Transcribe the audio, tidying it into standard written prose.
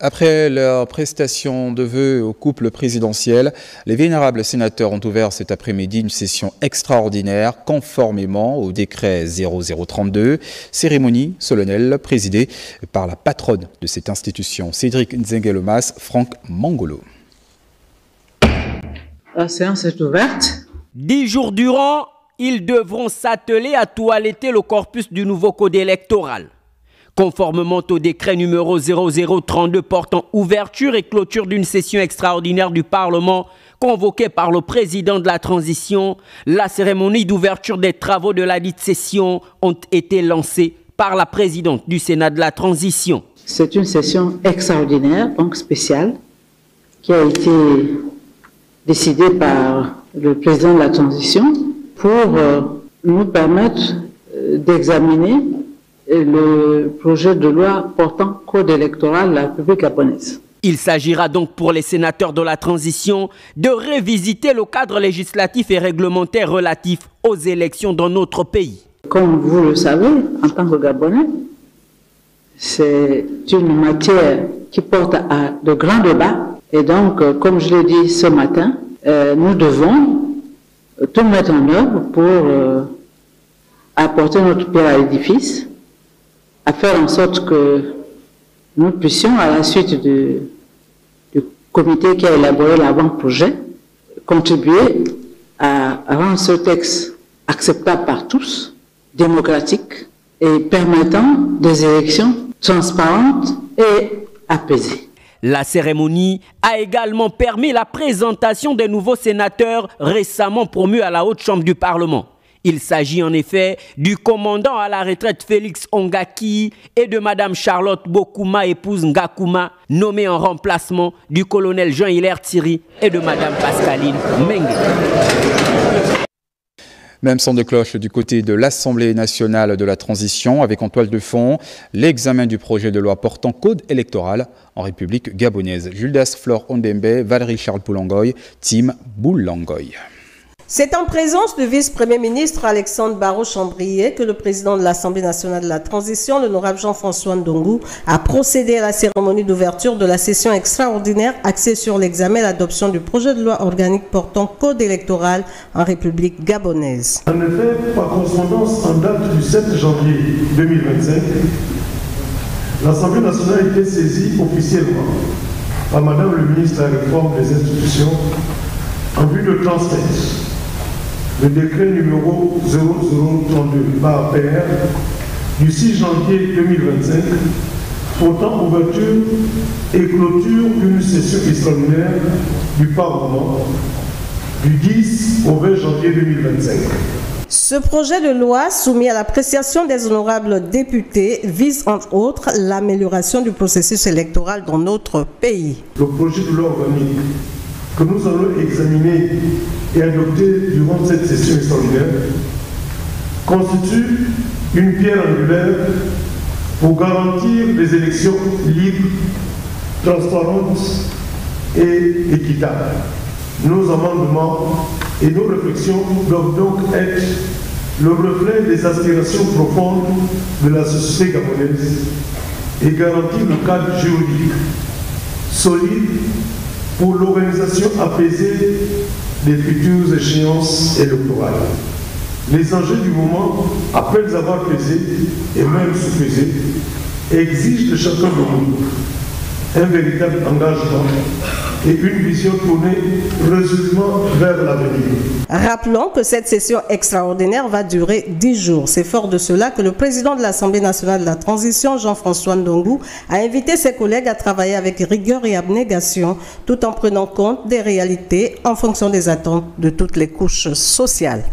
Après leur prestation de vœux au couple présidentiel, les vénérables sénateurs ont ouvert cet après-midi une session extraordinaire conformément au décret 0032, cérémonie solennelle présidée par la patronne de cette institution, Cédric Nzengelomas, Franck Mangolo. La séance est ouverte. 10 jours durant, ils devront s'atteler à toiletter le corpus du nouveau code électoral. Conformément au décret numéro 0032 portant ouverture et clôture d'une session extraordinaire du Parlement convoquée par le président de la transition, la cérémonie d'ouverture des travaux de la dite session ont été lancées par la présidente du Sénat de la transition. C'est une session extraordinaire, donc spéciale, qui a été décidée par le président de la transition pour nous permettre d'examiner le projet de loi portant code électoral de la République gabonaise. Il s'agira donc pour les sénateurs de la transition de revisiter le cadre législatif et réglementaire relatif aux élections dans notre pays. Comme vous le savez, en tant que Gabonais, c'est une matière qui porte à de grands débats. Et donc, comme je l'ai dit ce matin, nous devons tout mettre en œuvre pour apporter notre pierre à l'édifice, à faire en sorte que nous puissions, à la suite du comité qui a élaboré l'avant-projet, contribuer à rendre ce texte acceptable par tous, démocratique et permettant des élections transparentes et apaisées. La cérémonie a également permis la présentation des nouveaux sénateurs récemment promus à la Haute Chambre du Parlement. Il s'agit en effet du commandant à la retraite Félix Ongaki et de Madame Charlotte Bokuma, épouse Ngakuma, nommée en remplacement du colonel Jean-Hilaire Thierry et de Madame Pascaline Mengue. Même son de cloche du côté de l'Assemblée nationale de la transition, avec en toile de fond l'examen du projet de loi portant code électoral en République gabonaise. Judas Flore Ondembe, Valérie Charles Poulangoy, Tim Boulangoy. C'est en présence du vice-premier ministre Alexandre Barrot-Chambrier que le président de l'Assemblée nationale de la transition, l'honorable Jean-François Ndongou, a procédé à la cérémonie d'ouverture de la session extraordinaire axée sur l'examen et l'adoption du projet de loi organique portant code électoral en République gabonaise. En effet, par correspondance en date du 7 janvier 2025, l'Assemblée nationale a été saisie officiellement par Madame le ministre de la Réforme des institutions en vue de transmettre le décret numéro 0032 par PR du 6 janvier 2025 portant ouverture et clôture d'une session extraordinaire du Parlement du 10 au 20 janvier 2025. Ce projet de loi soumis à l'appréciation des honorables députés vise entre autres l'amélioration du processus électoral dans notre pays. Le projet de loi organique que nous allons examiner et adopter durant cette session extraordinaire constitue une pierre angulaire pour garantir des élections libres, transparentes et équitables. Nos amendements et nos réflexions doivent donc être le reflet des aspirations profondes de la société gabonaise et garantir le cadre juridique solide pour l'organisation apaisée des futures échéances électorales. Les enjeux du moment, après les avoir pesés et même sous-pesés, exigent de chacun de nous un véritable engagement et une vision tournée résolument vers l'avenir. Rappelons que cette session extraordinaire va durer 10 jours. C'est fort de cela que le président de l'Assemblée nationale de la transition, Jean-François Ndongou, a invité ses collègues à travailler avec rigueur et abnégation, tout en prenant compte des réalités en fonction des attentes de toutes les couches sociales.